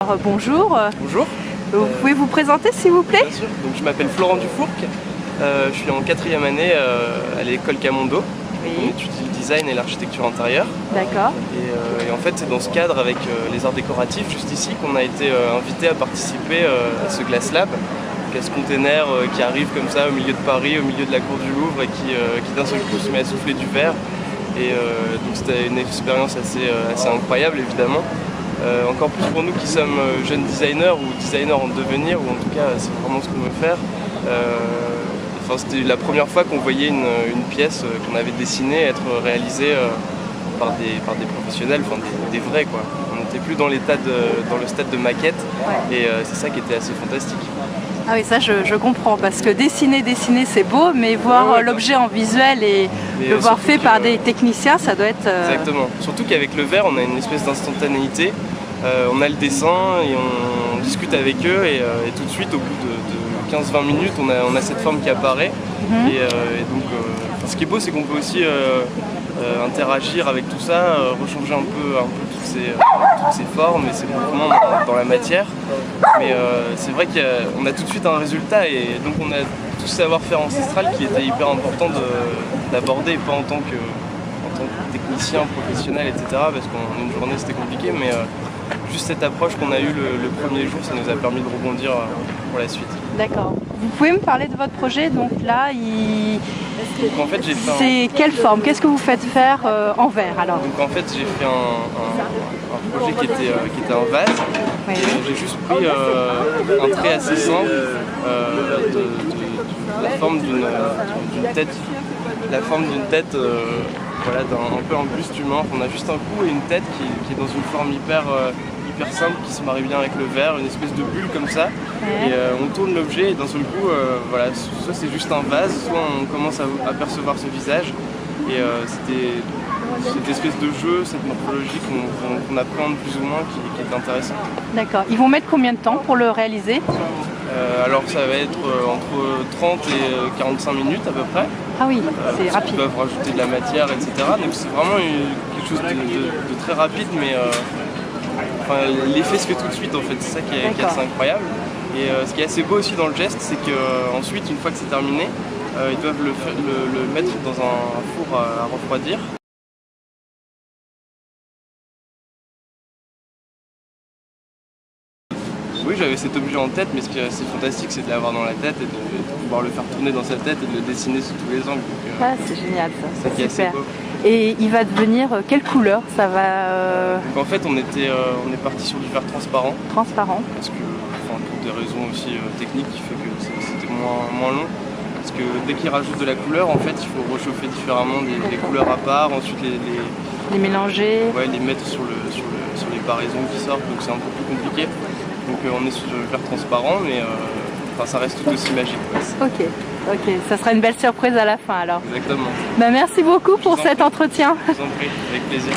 Alors, bonjour. Bonjour. Vous pouvez vous présenter s'il vous plaît? Bien sûr. Donc, je m'appelle Florent Dufourc. Je suis en 4e année à l'école Camondo. Oui. On étudie le design et l'architecture intérieure. D'accord. Et en fait, c'est dans ce cadre avec les arts décoratifs, juste ici, qu'on a été invité à participer à ce Glass Lab. Donc, à ce container qui arrive comme ça au milieu de Paris, au milieu de la cour du Louvre et qui d'un seul coup se met à souffler du verre. Et donc c'était une expérience assez incroyable évidemment. Encore plus pour nous qui sommes jeunes designers ou designers en devenir, ou en tout cas c'est vraiment ce qu'on veut faire. C'était la première fois qu'on voyait une pièce qu'on avait dessinée être réalisée par des professionnels, enfin des vrais quoi. On n'était plus dans le stade de maquette, ouais. Et c'est ça qui était assez fantastique. Ah oui, ça je comprends, parce que dessiner c'est beau, mais voir ouais, l'objet en visuel et le voir fait par des techniciens, ça doit être... Exactement. Surtout qu'avec le verre, on a une espèce d'instantanéité. On a le dessin et on discute avec eux et tout de suite, au bout de 15-20 minutes, on a cette forme qui apparaît. Et donc, ce qui est beau, c'est qu'on peut aussi interagir avec tout ça, rechanger un peu toutes ces formes et ces mouvements dans la matière. Mais c'est vrai qu'on a tout de suite un résultat et donc on a tout ce savoir-faire ancestral qui était hyper important d'aborder, pas en tant que technicien, professionnel, etc. Parce qu'en une journée c'était compliqué, mais juste cette approche qu'on a eue le premier jour, ça nous a permis de rebondir pour la suite. D'accord. Vous pouvez me parler de votre projet? Donc là, en fait, c'est quelle forme? Qu'est-ce que vous faites faire en verre alors? Donc en fait, j'ai fait un projet qui était un vase. Oui. J'ai juste pris un trait assez simple de la forme d'une tête. La forme d'une tête, voilà, un peu un buste humain. On a juste un cou et une tête qui est dans une forme hyper simple, qui se marie bien avec le verre, une espèce de bulle comme ça. Ouais. Et on tourne l'objet et d'un seul coup, voilà, soit c'est juste un vase, soit on commence à percevoir ce visage. Et c'était cette espèce de jeu, cette morphologie qu'on appréhende plus ou moins qui est intéressante. D'accord. Ils vont mettre combien de temps pour le réaliser? Alors ça va être entre 30 et 45 minutes à peu près. Ah oui, c'est rapide. Ils peuvent rajouter de la matière, etc. Donc c'est vraiment quelque chose de très rapide, mais l'effet se fait tout de suite en fait, c'est ça qui est assez incroyable. Et ce qui est assez beau aussi dans le geste, c'est qu'ensuite, une fois que c'est terminé, ils doivent le mettre dans un four à refroidir. Oui, j'avais cet objet en tête, mais ce qui est assez fantastique, c'est de l'avoir dans la tête et de pouvoir le faire tourner dans sa tête et de le dessiner sous tous les angles. C'est génial ça, c'est super. Et il va devenir quelle couleur ça va Donc en fait, on est parti sur du verre transparent. Transparent. Parce que, pour des raisons aussi techniques qui fait que c'était moins long. Parce que dès qu'il rajoute de la couleur, en fait, il faut réchauffer différemment des couleurs à part, ensuite les mélanger. Ouais, les mettre sur les paraisons qui sortent, donc c'est un peu plus compliqué. Donc on est sur le verre transparent, mais ça reste tout aussi magique. Ok, ça sera une belle surprise à la fin alors. Exactement. Merci beaucoup pour cet entretien. Je vous en prie, avec plaisir.